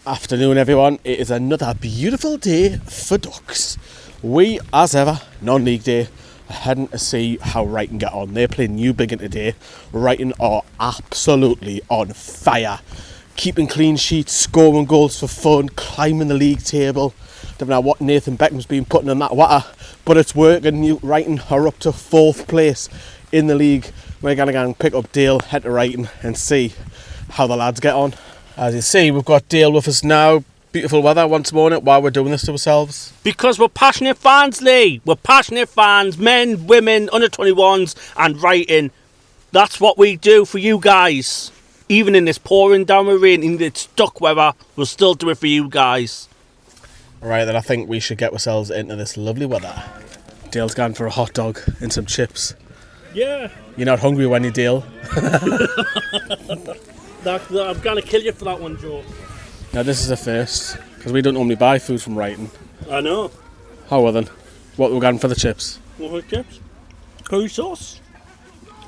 Afternoon, everyone. It is another beautiful day for ducks. We, as ever, non-league day, are heading to see how Ryton get on. They're playing Newbiggin today. Ryton are absolutely on fire. Keeping clean sheets, scoring goals for fun, climbing the league table. Don't know what Nathan Beckham's been putting in that water, but it's working. Ryton are up to 4th place in the league. We're going to go and pick up Dale, head to Ryton and see how the lads get on. As you see, we've got Dale with us now. Beautiful weather once more. Why we're doing this to ourselves? Because we're passionate fans, Lee. We're passionate fans, men, women, under 21s and Ryton. That's what we do for you guys. Even in this pouring down with rain, in this duck weather, we'll still do it for you guys. Right, then I think we should get ourselves into this lovely weather. Dale's gone for a hot dog and some chips. Yeah. You're not hungry when you Dale? I'm going to kill you for that one, Joe. Now this is a first, because we don't normally buy food from Ryton. I know. How well then? What we're going for the chips? What for the chips? Curry sauce.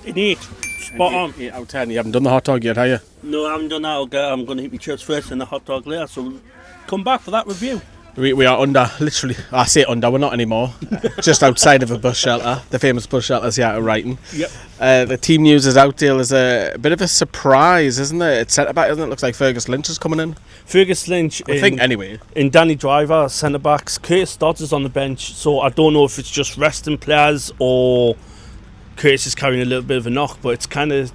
An 8. Spot on. 8 out of 10. You haven't done the hot dog yet, have you? No, I haven't done that. I'm going to hit my chips first and the hot dog later, so come back for that review. We are under, literally, I say under, we're not anymore, just outside of a bus shelter, the famous bus shelters here at Ryton. Yep. The team news is out, Dale. Is a bit of a surprise, isn't it? It's centre-back, isn't it? Looks like Fergus Lynch is coming in. Fergus Lynch. I think, anyway. In Danny Driver, centre-backs. Curtis Dodds is on the bench, so I don't know if it's just resting players or Curtis is carrying a little bit of a knock, but it's kind of,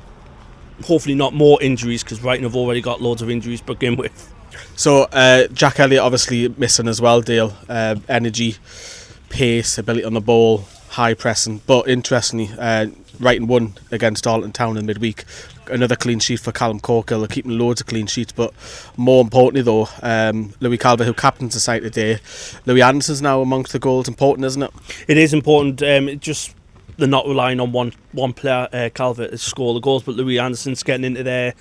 hopefully not more injuries, because Ryton have already got loads of injuries to begin with. So Jack Elliott obviously missing as well, Dale. Energy, pace, ability on the ball, high pressing. But interestingly, Ryton won against Alton Town in midweek. Another clean sheet for Callum Crawcrook. They're keeping loads of clean sheets. But more importantly though, Louis Calvert, who captains the side today, Louis Anderson's now amongst the goals. Important, isn't it? It is important. They're not relying on one player, Calvert, to score the goals, but Louis Anderson's getting into there.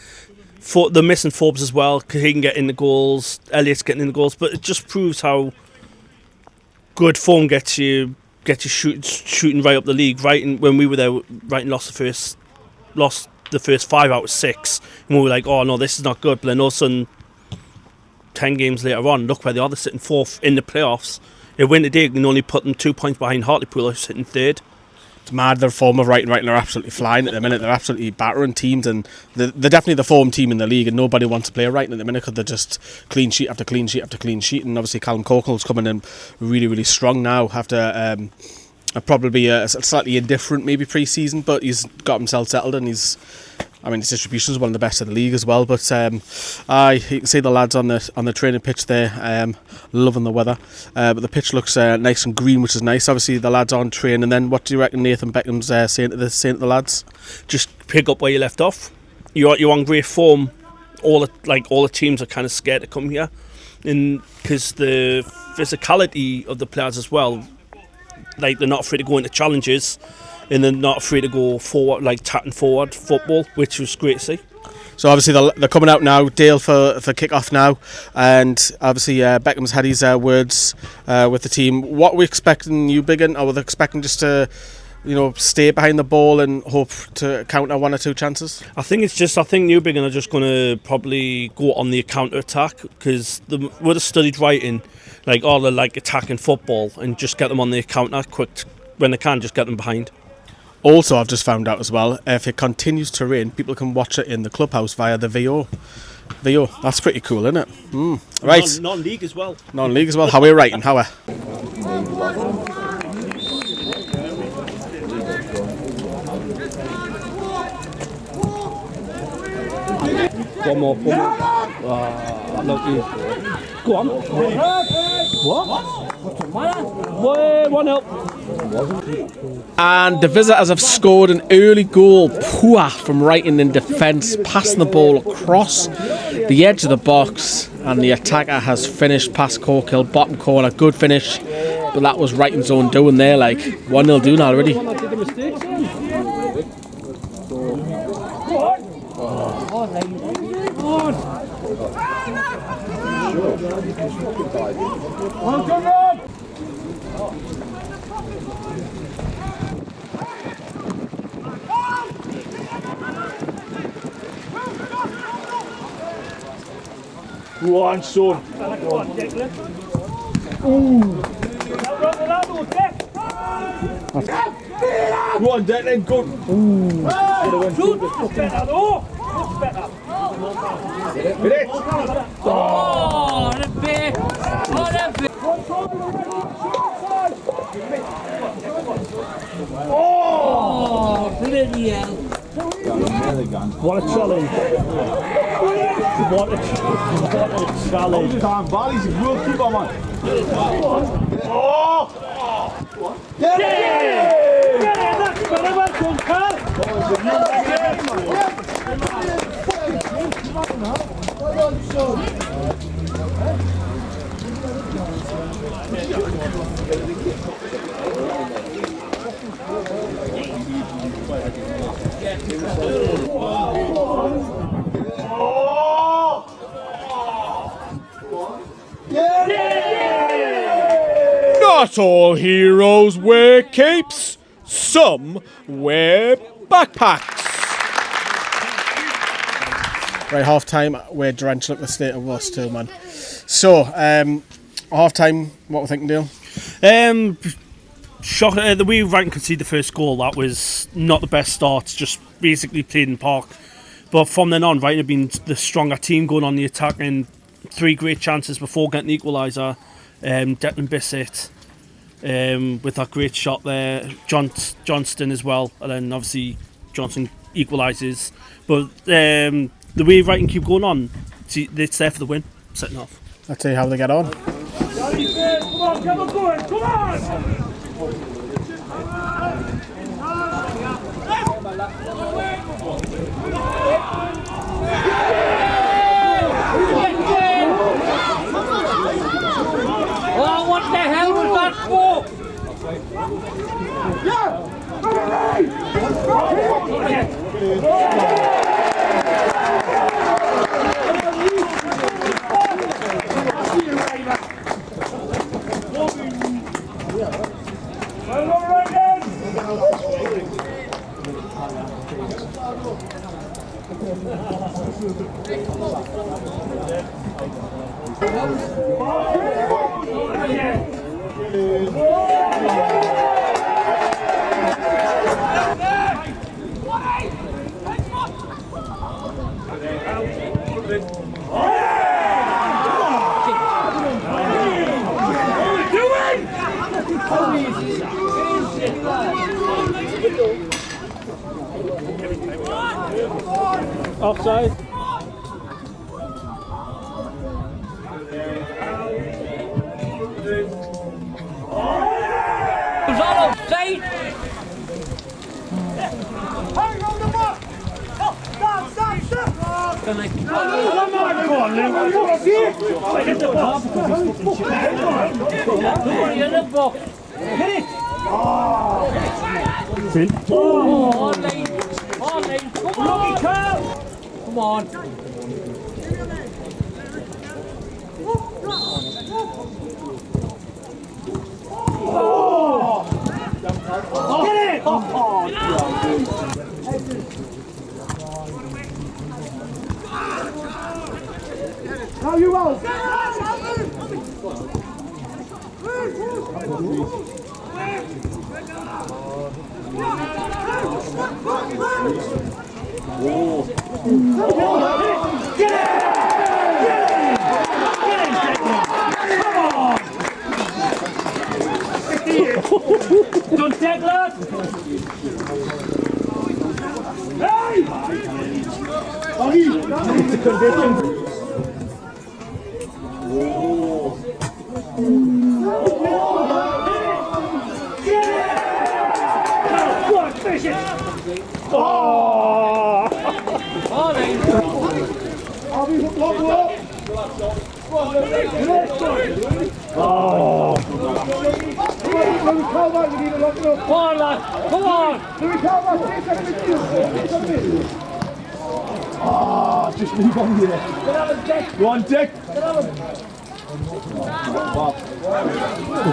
They're missing Forbes as well, because he can get in the goals. Elliott's getting in the goals, but it just proves how good form gets you shooting right up the league. Ryton, when we were there, Ryton lost the first 5 out of 6, and we were like, oh no, this is not good. But then all of a sudden, 10 games later on, look where they are. They're sitting 4th in the playoffs. They win today and only put them 2 points behind Hartlepool, who's sitting 3rd. It's mad, their form of Ryton are absolutely flying at the minute. They're absolutely battering teams, and they're definitely the form team in the league, and nobody wants to play Ryton at the minute because they're just clean sheet after clean sheet after clean sheet. And obviously Callum Crawcrook's coming in really, really strong now after probably a slightly indifferent maybe pre-season, but he's got himself settled, and his distribution is one of the best of the league as well. But you can see the lads on the training pitch there, loving the weather. But the pitch looks nice and green, which is nice. Obviously, the lads on train. And then, what do you reckon Nathan Beckham's saying to the lads? Just pick up where you left off. You're on great form. All the teams are kind of scared to come here, and because the physicality of the players as well. Like, they're not afraid to go into challenges, and they're not afraid to go forward, like tatting forward football, which was great to see. So obviously they're coming out now, Dale, for kick-off now, and obviously Beckham's had his words with the team. What are we expecting Newbiggin? Are we expecting just to, stay behind the ball and hope to counter 1 or 2 chances? I think Newbiggin are just going to probably go on the counter-attack, because would have studied Ryton, all the attacking football, and just get them on the counter quick when they can, just get them behind. Also, I've just found out as well, if it continues to rain, people can watch it in the clubhouse via the VO. That's pretty cool, isn't it? Right. Non-league as well. Non-league as well. How are we Ryton? How are? One more. Go on. What? What's the matter? 1-0. And the visitors have scored an early goal. Poor from Ryton in defence, passing the ball across the edge of the box, and the attacker has finished past Crawcrook, bottom corner. Good finish, but that was Ryton's own doing there. 1-0 doing already. Go on, son. Go on, Declan. Go on, Declan, good. Shoot! Looks better though! Looks better! Hit it. Oh, the big! Oh, the big! Oh, bloody hell! What a challenge! What a challenge! Calm, Bally's a good keeper, man. Get it! That's better, well done, Carl! Not all heroes wear capes, some wear backpacks. Right, half time, we're drenched at the state of us too, man. So, half time, what we're thinking, Dale? Shock, the way Ryton conceded the first goal, that was not the best start, just basically played in the park. But from then on, Ryton have been the stronger team going on the attack, and 3 great chances before getting the equaliser. Declan Bisset with that great shot there, Johnston as well, and then obviously Johnston equalises. But the way Ryton keep going on, it's there for the win, setting off. Let's see how they get on. Come on, come on, come on! Oh, what the hell was that for? Offside. It was all offside. Come on, Luke. Hit the box. In the box. Hit it. Oh, all-line. All-line. Come on. Lucky Carl. Come on. Get it. How you roll? Get it! Don't Declan! Hey! It's a condition. Oh! All right. Oh! Come on, lad. Come on. Ah, just leave on here. Go on, Dick.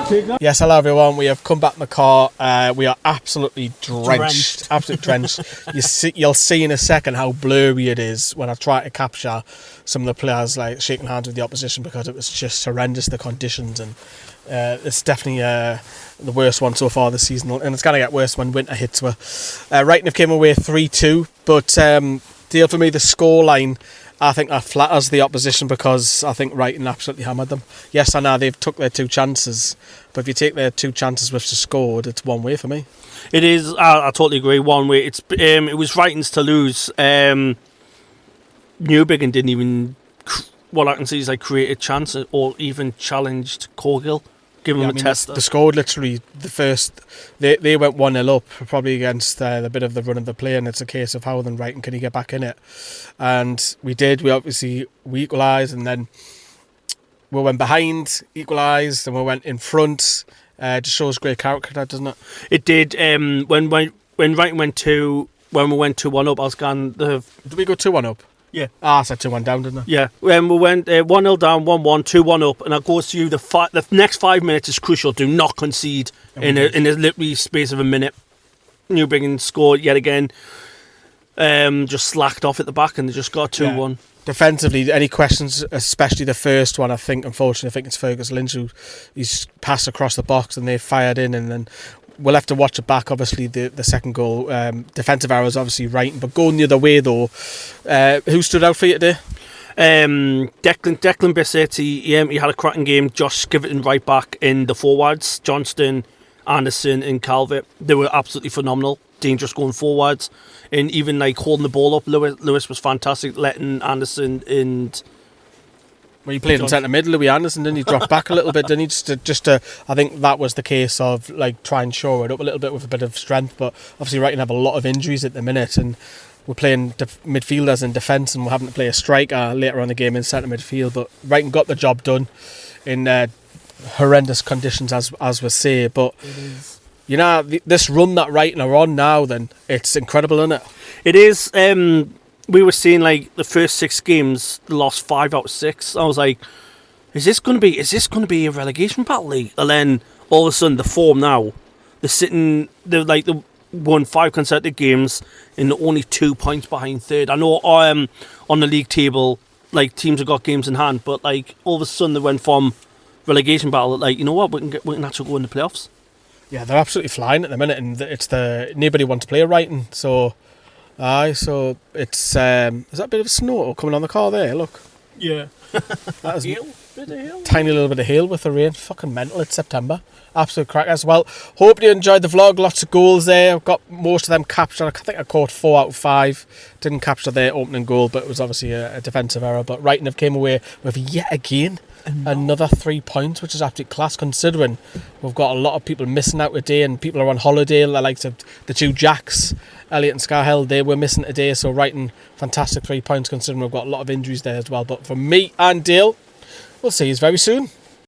Yes, hello everyone. We have come back in the car. We are absolutely drenched. Absolutely drenched. You'll see in a second how blurry it is when I try to capture some of the players like shaking hands with the opposition, because it was just horrendous, the conditions, and it's definitely the worst one so far this season, and it's going to get worse when winter hits. Ryton have came away 3-2, but deal for me, the scoreline, I think that flatters the opposition, because I think Ryton absolutely hammered them. Yes, I know they've took their 2 chances, but if you take their 2 chances which they scored, it's one way for me. It is. I totally agree. One way. It was Ryton's to lose. Newbiggin didn't even. What I can see is like create a chance or even challenged Corgill, give them a test. They scored literally the first. They went 1-0 up, probably against the bit of the run of the play, and it's a case of how then Ryton can he get back in it, and we did. We equalised, and then we went behind, equalised, and we went in front. Just shows great character, doesn't it? It did. When Ryton went 2-1 up, I was going. Did we go 2-1 up? Yeah. I said 2-1 down, didn't I? Yeah. When we went 1-0 down, 1-1, 2-1 up, and I goes to you. The next 5 minutes is crucial. Do not concede in a literally space of a minute. Newbiggin scored yet again. Just slacked off at the back, and they just got 2-1. Yeah. Defensively, any questions, especially the first one, unfortunately, I think it's Fergus Lynch who he's passed across the box and they fired in, and then we'll have to watch it back. Obviously, the second goal, defensive errors, obviously Ryton, but going the other way though, who stood out for you today? Declan Bisset, he had a cracking game. Josh Skiverton right back in the forwards. Johnston, Anderson and Calvert, they were absolutely phenomenal. Dangerous going forwards, and even like holding the ball up. Lewis was fantastic, letting Anderson and. Well, he played in centre mid, Louis Anderson, didn't he? Dropped back a little bit, didn't he? Just to, I think that was the case of like try and shore it up a little bit with a bit of strength. But obviously, Ryton have a lot of injuries at the minute, and we're playing midfielders in defence, and we're having to play a striker later on in the game in centre midfield. But Ryton got the job done in horrendous conditions, as we say. But you know, this run that Ryton are on now, then it's incredible, isn't it? It is. We were seeing like the first 6 games, they lost 5 out of 6. I was like, is this going to be a relegation battle league? And then all of a sudden, the form now, they won 5 consecutive games, and they're only 2 points behind third. I know on the league table, like teams have got games in hand, but like all of a sudden they went from relegation battle, like, you know what, we can actually go in the playoffs. Yeah, they're absolutely flying at the minute, and nobody wants to play Ryton, so so it's is that a bit of snow coming on the car there? Look, yeah, that is hail, bit of hail, tiny little bit of hail with the rain. Fucking mental. It's September. Absolute crackers. Well, hope you enjoyed the vlog. Lots of goals there. I've got most of them captured. I think I caught 4 out of 5. Didn't capture their opening goal, but it was obviously a defensive error. But Ryton have came away with yet again another 3 points, which is absolute class, considering we've got a lot of people missing out today, and people are on holiday. The likes of the 2 Jacks, Elliot and Scarhill, they were missing today. So Ryton, fantastic 3 points, considering we've got a lot of injuries there as well. But for me and Dale, we'll see you very soon.